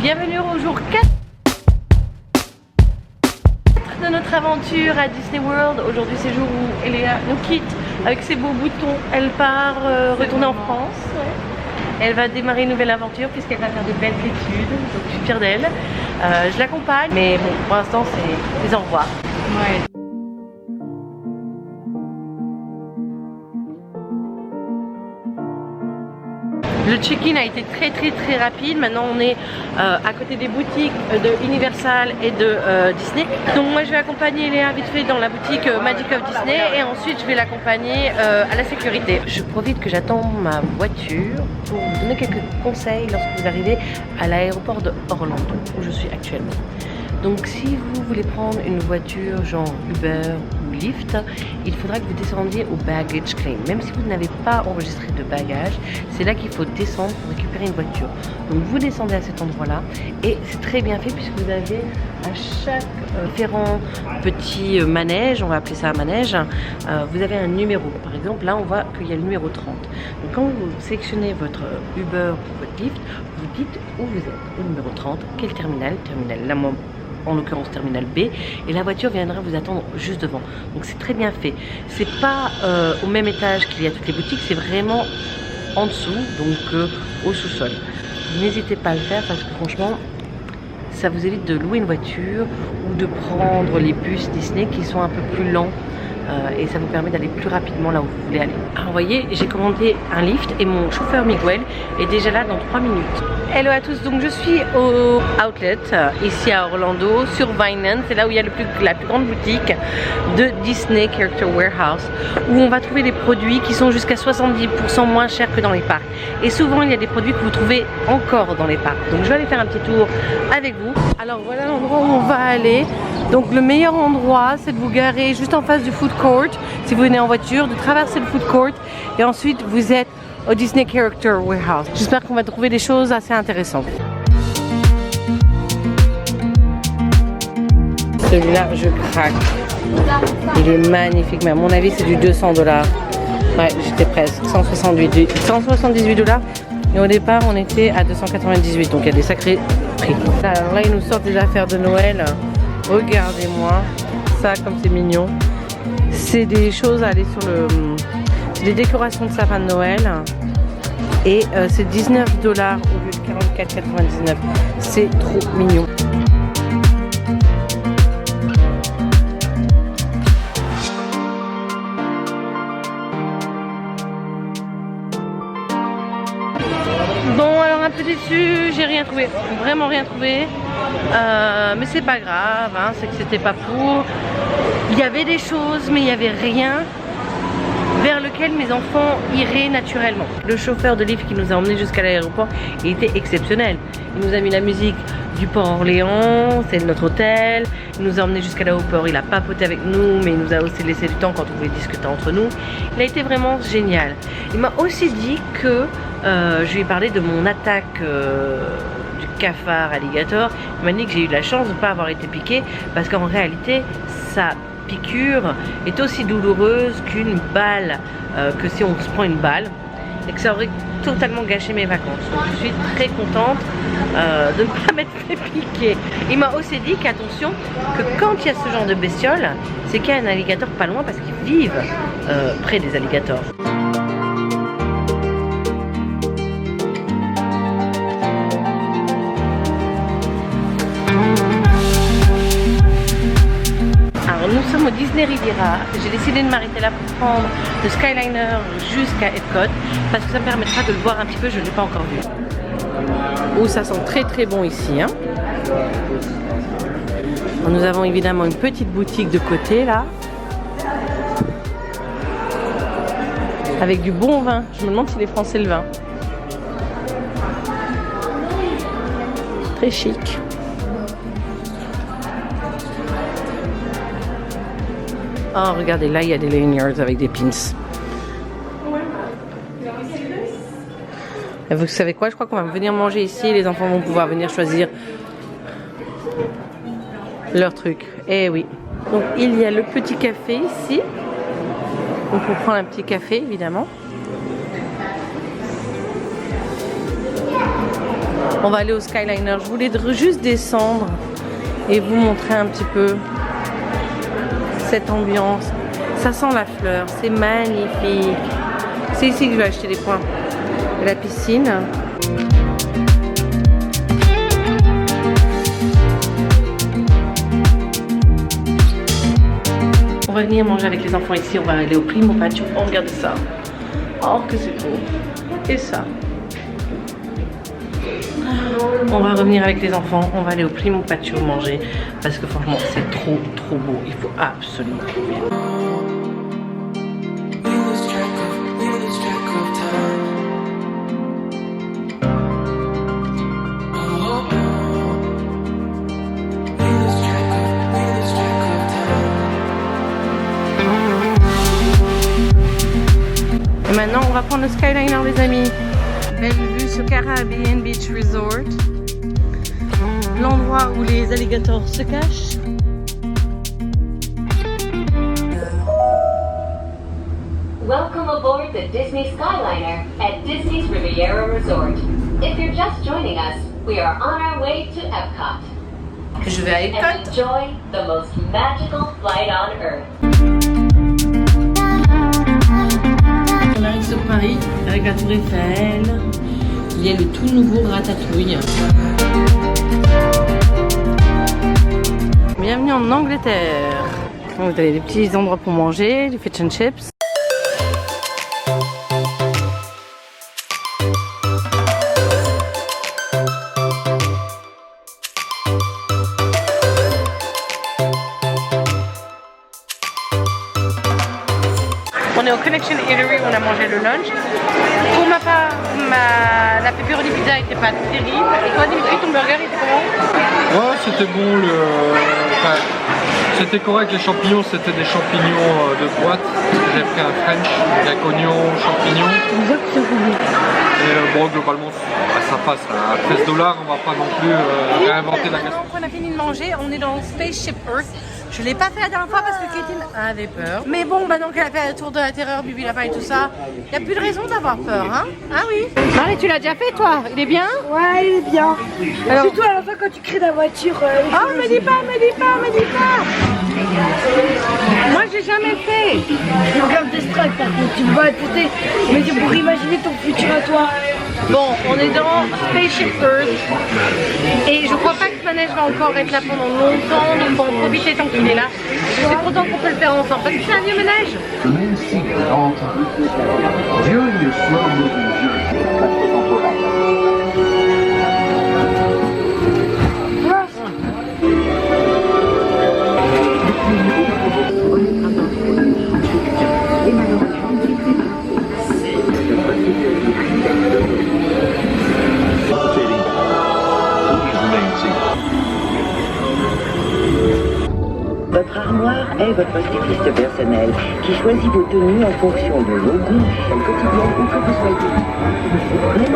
Bienvenue au jour 4 de notre aventure à Disney World. Aujourd'hui c'est le jour où Eléa nous quitte avec ses beaux boutons. Elle part retourner en France. Elle va démarrer une nouvelle aventure puisqu'elle va faire de belles études. Donc je suis fière d'elle. Je l'accompagne, mais bon, pour l'instant c'est des au revoir. Ouais. Le check-in a été très rapide. Maintenant on est à côté des boutiques de Universal et de Disney. Donc moi je vais accompagner Léa vite fait dans la boutique Magic of Disney et ensuite je vais l'accompagner à la sécurité. Je profite que j'attends ma voiture pour vous donner quelques conseils lorsque vous arrivez à l'aéroport de Orlando où je suis actuellement. Donc si vous voulez prendre une voiture genre Uber ou Lyft, il faudra que vous descendiez au baggage claim. Même si vous n'avez pas enregistré de bagages, c'est là qu'il faut descendre pour récupérer une voiture. Donc vous descendez à cet endroit-là et c'est très bien fait puisque vous avez à chaque différent petit manège, on va appeler ça un manège, vous avez un numéro. Par exemple, là on voit qu'il y a le numéro 30. Donc quand vous sélectionnez votre Uber ou votre Lyft, vous dites où vous êtes. Au numéro 30, quel terminal? Terminal là, moi, en l'occurrence terminal B, et la voiture viendra vous attendre juste devant. Donc c'est très bien fait. C'est pas au même étage qu'il y a toutes les boutiques, c'est vraiment en dessous, donc au sous-sol. N'hésitez pas à le faire parce que franchement ça vous évite de louer une voiture ou de prendre les bus Disney qui sont un peu plus lents. Et ça vous permet d'aller plus rapidement là où vous voulez aller. Alors vous voyez, j'ai commandé un lift et mon chauffeur Miguel est déjà là dans 3 minutes. Hello à tous, donc je suis au outlet ici à Orlando sur Vineland, c'est là où il y a la plus grande boutique de Disney Character Warehouse où on va trouver des produits qui sont jusqu'à 70% moins chers que dans les parcs. Et souvent il y a des produits que vous trouvez encore dans les parcs. Donc je vais aller faire un petit tour avec vous. Alors voilà l'endroit où on va aller. Donc le meilleur endroit c'est de vous garer juste en face du food court si vous venez en voiture, de traverser le food court et ensuite vous êtes au Disney Character Warehouse. J'espère qu'on va trouver des choses assez intéressantes. Celui-là je craque, il est magnifique mais à mon avis c'est du 200 $. Ouais, j'étais presque 178 $. Et au départ on était à 298, donc il y a des sacrés prix. Alors là ils nous sortent des affaires de Noël. Regardez-moi ça comme c'est mignon. C'est des choses à aller sur le... C'est des décorations de sapin de Noël. Et c'est 19 $ au lieu de 44,99. C'est trop mignon. Bon alors un peu déçu, j'ai rien trouvé, vraiment rien trouvé. Mais c'est pas grave, hein, c'est que c'était pas pour. Il y avait des choses mais il n'y avait rien vers lequel mes enfants iraient naturellement. Le chauffeur de Lyft qui nous a emmenés jusqu'à l'aéroport, il était exceptionnel. Il nous a mis la musique du Port Orléans, c'est notre hôtel. Il nous a emmenés jusqu'à l'aéroport, il a papoté avec nous, mais il nous a aussi laissé du temps quand on voulait discuter entre nous. Il a été vraiment génial. Il m'a aussi dit que, je lui ai parlé de mon attaque du cafard alligator. Il m'a dit que j'ai eu la chance de ne pas avoir été piquée parce qu'en réalité, sa piqûre est aussi douloureuse qu'une balle, que si on se prend une balle, et que ça aurait totalement gâché mes vacances. Donc je suis très contente de ne pas m'être fait piquer. Il m'a aussi dit qu'attention, que quand il y a ce genre de bestiole, c'est qu'il y a un alligator pas loin parce qu'ils vivent près des alligators. Nous sommes au Disney Riviera. J'ai décidé de m'arrêter là pour prendre le Skyliner jusqu'à Epcot parce que ça me permettra de le voir un petit peu, je ne l'ai pas encore vu. Oh, ça sent très bon ici, hein. Nous avons évidemment une petite boutique de côté là avec du bon vin. Je me demande s'il est français le vin. Très chic. Oh, regardez, là, il y a des lanyards avec des pins. Et vous savez quoi? Je crois qu'on va venir manger ici. Les enfants vont pouvoir venir choisir leur truc. Eh oui. Donc, il y a le petit café ici. Donc, on prend un petit café, évidemment. On va aller au Skyliner. Je voulais juste descendre et vous montrer un petit peu cette ambiance. Ça sent la fleur, c'est magnifique. C'est ici que je vais acheter des points. Et la piscine. On va venir manger avec les enfants ici. On va aller au Primo Patio. Oh, regardez ça. Oh, que c'est beau. Et ça. On va revenir avec les enfants. On va aller au Primo Patio manger. Parce que franchement, c'est trop beau. Il faut absolument trouver. Maintenant, on va prendre le Skyliner, les amis. Belle vue sur Caribbean Beach Resort. L'endroit où les alligators se cachent. Welcome aboard the Disney Skyliner at Disney's Riviera Resort. If you're just joining us, we are on our way to Epcot. Je vais à Epcot. And enjoy the most magical flight on Earth. On arrive sur Paris avec la Tour Eiffel. Il y a le tout nouveau Ratatouille. Bienvenue en Angleterre. Vous avez des petits endroits pour manger, du fish and chips. On est au Connection Eatery où on a mangé le lunch. Pour ma part, la pepperoni pizza n'était pas terrible. Et toi, Dimitri, ton burger était comment? Ouais, c'était bon. Enfin, c'était correct. Les champignons, c'était des champignons de boîte. J'ai pris un French avec oignons, champignons. Et bon, globalement, ça passe. À 13 $, on va pas non plus réinventer la gastronomie. On a fini de manger, on est dans Spaceship Earth. Je ne l'ai pas fait la dernière fois parce que Katie avait peur. Mais bon, maintenant qu'elle a fait le tour de la terreur, Bibi Lapin et tout ça, il n'y a plus de raison d'avoir peur, hein? Ah oui. Marie, tu l'as déjà fait toi? Il est bien? Ouais, il est bien. Alors... surtout à la fin quand tu crées la voiture. Oh, me dis pas, me dis pas, me dis pas. Moi, j'ai jamais fait. Je regarde des strikes par contre, tu me vas têter. Mais c'est pour imaginer ton futur à toi. Bon, on est dans Spaceship Earth. Et je crois pas que ce manège va encore être là pendant longtemps. Donc, on va en profiter tant qu'il est là. Je suis contente qu'on peut le faire ensemble. Parce que c'est un vieux manège. Votre armoire est votre styliste personnel qui choisit vos tenues en fonction de vos goûts, quotidien ou que vous soyez. Même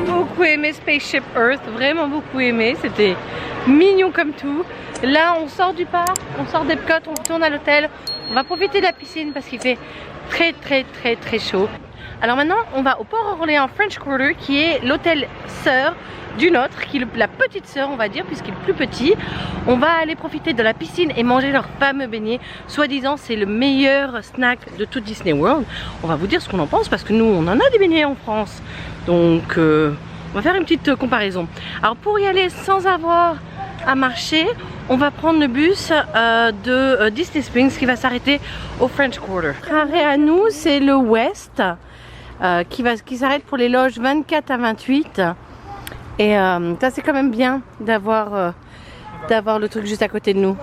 en Beaucoup aimé Spaceship Earth, vraiment beaucoup aimé, c'était mignon comme tout. Là on sort du parc, on sort d'Epcot, on retourne à l'hôtel, on va profiter de la piscine parce qu'il fait très chaud. Alors maintenant on va au Port Orléans French Quarter qui est l'hôtel sœur du nôtre, qui est la petite sœur on va dire puisqu'il est plus petit. On va aller profiter de la piscine et manger leur fameux beignet. Soi-disant c'est le meilleur snack de tout Disney World. On va vous dire ce qu'on en pense parce que nous on en a des beignets en France. Donc on va faire une petite comparaison. Alors pour y aller sans avoir à marcher, on va prendre le bus de Disney Springs qui va s'arrêter au French Quarter. Arrêt à nous c'est le West qui s'arrête pour les loges 24 à 28. Et ça c'est quand même bien d'avoir le truc juste à côté de nous.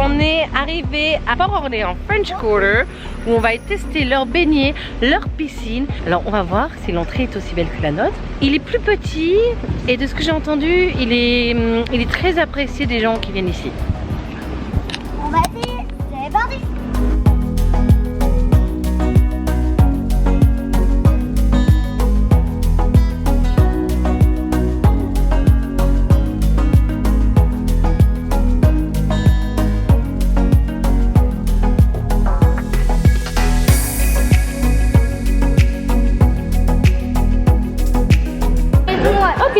On est arrivé à Port Orléans French Quarter où on va tester leurs beignets, leur piscine. Alors on va voir si l'entrée est aussi belle que la nôtre. Il est plus petit et de ce que j'ai entendu, il est très apprécié des gens qui viennent ici. On va essayer, c'est parti.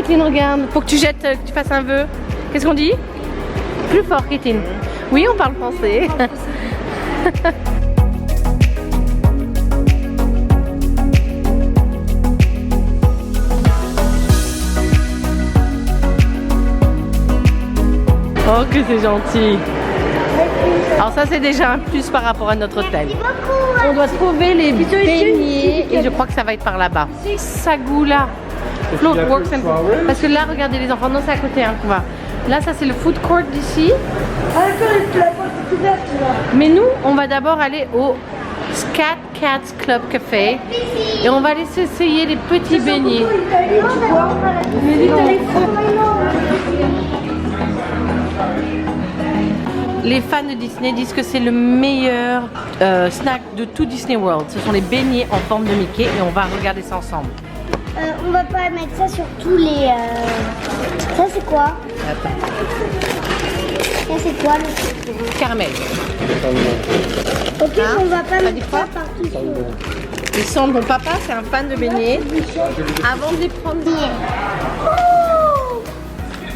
Kathleen, regarde. Faut que tu jettes, que tu fasses un vœu. Qu'est-ce qu'on dit? Plus fort, Kathleen. Oui, on parle français. Oh, que c'est gentil. Alors ça, c'est déjà un plus par rapport à notre hôtel. On doit trouver les beignets et je crois que ça va être par là-bas. Sagula. Float Works and Food. Parce que là, regardez les enfants. Non, c'est à côté hein, qu'on va. Là, ça c'est le food court d'ici. Mais nous, on va d'abord aller au Scat Cats Club Café et on va aller s'essayer les petits beignets. Les fans de Disney disent que c'est le meilleur snack de tout Disney World. Ce sont les beignets en forme de Mickey et on va regarder ça ensemble. On va pas mettre ça sur tous les... Ça c'est quoi? Ça c'est quoi le... Caramel. Ok, Hein? on va pas T'as dit mettre quoi? ça partout sur... Ils sont, mon papa c'est un fan de beignets. Avant de les prendre,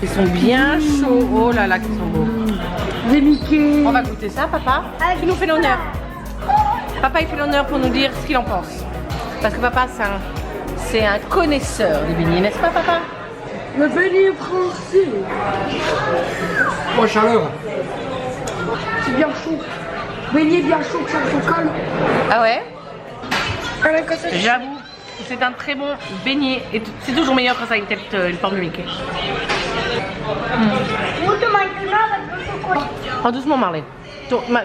ils sont bien chauds. Oh là là, qu'ils sont beaux. Des Mickey. On va goûter ça, papa. Qui nous fait l'honneur. Papa il fait l'honneur pour nous dire ce qu'il en pense. Parce que papa c'est un connaisseur des beignets, n'est-ce pas papa? Le beignet français. Oh, chaleur. C'est bien chaud. Beignet bien chaud que ça se colle. Ah ouais? Avec ça. J'avoue, c'est un très bon beignet. Et c'est toujours meilleur quand ça a une tête, une forme de Mickey. Oh, doucement Marley.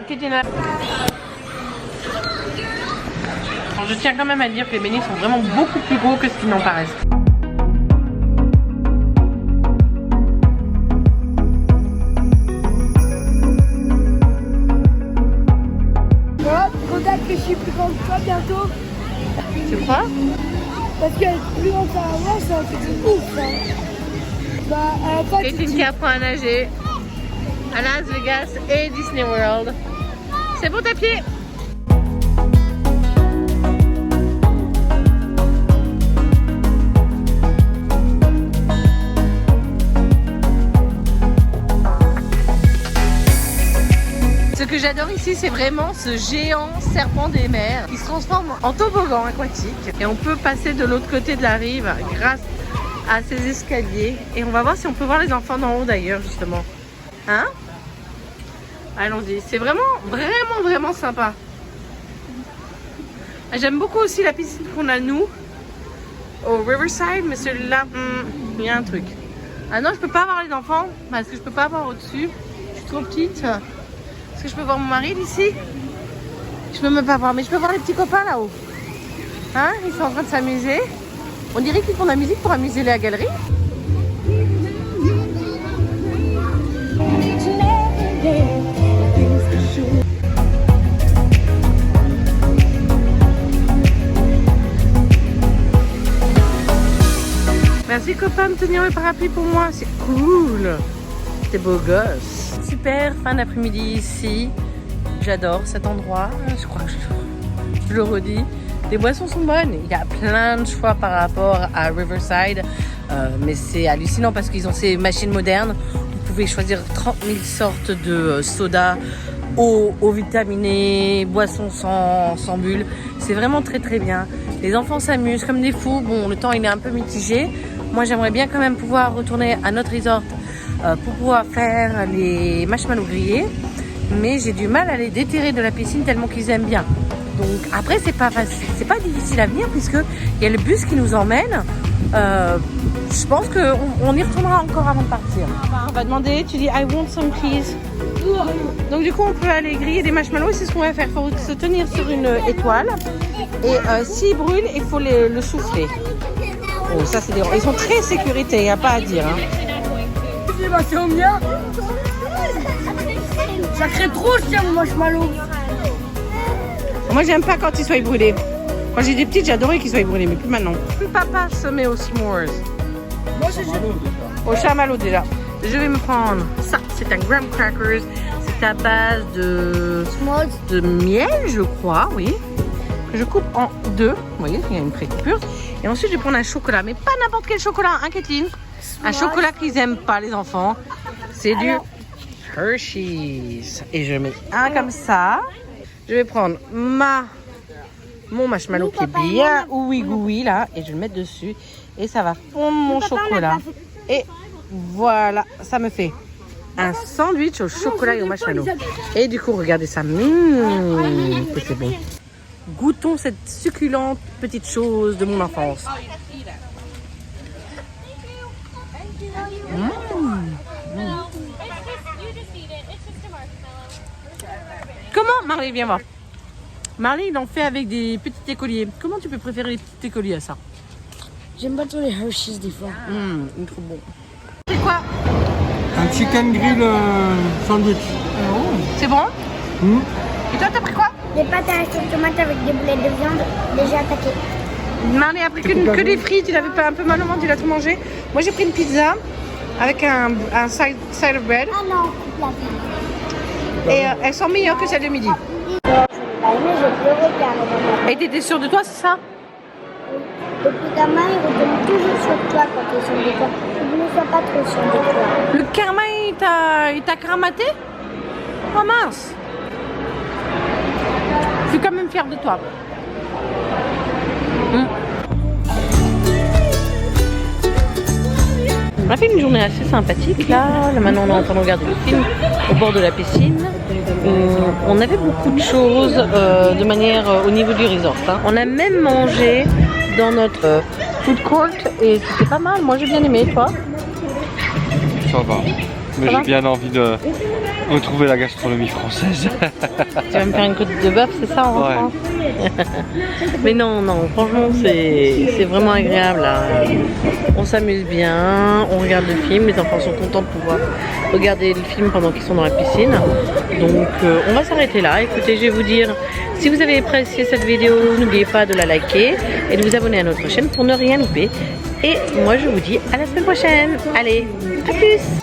Katina. Je tiens quand même à dire que les beignets sont vraiment beaucoup plus gros que ce qu'ils n'en paraissent. Regarde que je suis plus grande que toi bientôt. Tu crois? Parce qu'elle est plus grande que moi, c'est un petit ouf. Hein. Bah, Kathleen qui apprend à nager à Las Vegas et Disney World. C'est bon ta pied? Ce que j'adore ici, c'est vraiment ce géant serpent des mers qui se transforme en toboggan aquatique. Et on peut passer de l'autre côté de la rive grâce à ces escaliers. Et on va voir si on peut voir les enfants d'en haut d'ailleurs, justement. Hein? Allons-y. C'est vraiment sympa. J'aime beaucoup aussi la piscine qu'on a nous au Riverside, mais celui-là, il y a un truc. Ah non, je peux pas voir les enfants parce que je peux pas voir au-dessus. Je suis trop petite. Est-ce que je peux voir mon mari d'ici? Je peux même pas voir, mais je peux voir les petits copains là-haut. Hein? Ils sont en train de s'amuser. On dirait qu'ils font de la musique pour amuser la galerie. Merci copain de tenir le parapluie pour moi, c'est cool. T'es beau gosse. Super fin d'après-midi ici. J'adore cet endroit. Je crois que je le redis. Les boissons sont bonnes. Il y a plein de choix par rapport à Riverside. Mais c'est hallucinant parce qu'ils ont ces machines modernes. Vous pouvez choisir 30 000 sortes de sodas, eau vitaminée, boissons sans bulles. C'est vraiment très très bien. Les enfants s'amusent comme des fous. Bon, le temps il est un peu mitigé. Moi j'aimerais bien quand même pouvoir retourner à notre resort pour pouvoir faire les marshmallows grillés. Mais j'ai du mal à les déterrer de la piscine tellement qu'ils aiment bien. Donc après c'est pas facile, c'est pas difficile à venir puisque il y a le bus qui nous emmène. Je pense qu'on y retournera encore avant de partir. On va demander, tu dis I want some please. Donc du coup on peut aller griller des marshmallows, c'est ce qu'on va faire. Il faut se tenir sur une étoile et s'il brûle il faut le souffler. Oh ça c'est des... Ils sont très sécurité, il n'y a pas à dire. Hein. C'est au mien. Ça crée trop cher mon marshmallow. Moi j'aime pas quand ils soient brûlés. Quand j'étais petite j'adorais qu'ils soient brûlés, mais plus maintenant. Papa se met aux s'mores. Moi c'est Au chamallow déjà. Je vais me prendre ça, c'est un graham crackers. C'est à base de miel je crois, oui. Que je coupe en deux. Vous voyez, il y a une pré-coupure. Et ensuite je vais prendre un chocolat, mais pas n'importe quel chocolat, hein Kathleen? Un chocolat qu'ils aiment pas les enfants, c'est du Hershey's. Et je mets un comme ça. Je vais prendre mon marshmallow qui est bien oui-goui là et je vais le mettre dessus et ça va fondre mon chocolat. Et voilà, ça me fait un sandwich au chocolat et au marshmallow. Et du coup, regardez ça. Que c'est bon. Goûtons cette succulente petite chose de mon enfance. Comment, Marley, viens voir. Marley, il en fait avec des petits écoliers. Comment tu peux préférer les petits écoliers à ça? J'aime pas trop les Hershey's des fois. Il est trop bon. C'est quoi? Un chicken grill sandwich. C'est bon? Et toi, t'as pris quoi? Des pâtes à la tomate avec des boulettes de viande déjà attaquées. Marley a pris que des frites, il avait pas un peu mal au ventre, il a tout mangé. Moi j'ai pris une pizza avec un side of bread. Ah non, coupe la vie. Et elles sont meilleures que celles de midi. Je n'ai pas aimé, j'ai pleuré carrément. Et t'étais sûre de toi, c'est ça? Depuis gamin, ils retournent toujours sur toi quand ils sont de toi. Ne sois pas trop sûr de toi. Le karma il t'a cramaté? Oh mince! Je suis quand même fière de toi. On a fait une journée assez sympathique là. Maintenant on est en train de regarder le film au bord de la piscine. On avait beaucoup de choses de manière au niveau du resort. On a même mangé dans notre food court et c'était pas mal. Moi j'ai bien aimé, toi? Ça va. Mais j'ai bien envie de retrouver la gastronomie française. Tu vas me faire une côte de bœuf, c'est ça en rentrant? Mais non, franchement c'est vraiment agréable là. On s'amuse bien, on regarde le film, les enfants sont contents de pouvoir regarder le film pendant qu'ils sont dans la piscine. Donc on va s'arrêter là. Écoutez, je vais vous dire, si vous avez apprécié cette vidéo, n'oubliez pas de la liker et de vous abonner à notre chaîne pour ne rien louper. Et moi je vous dis à la semaine prochaine. Allez, à plus!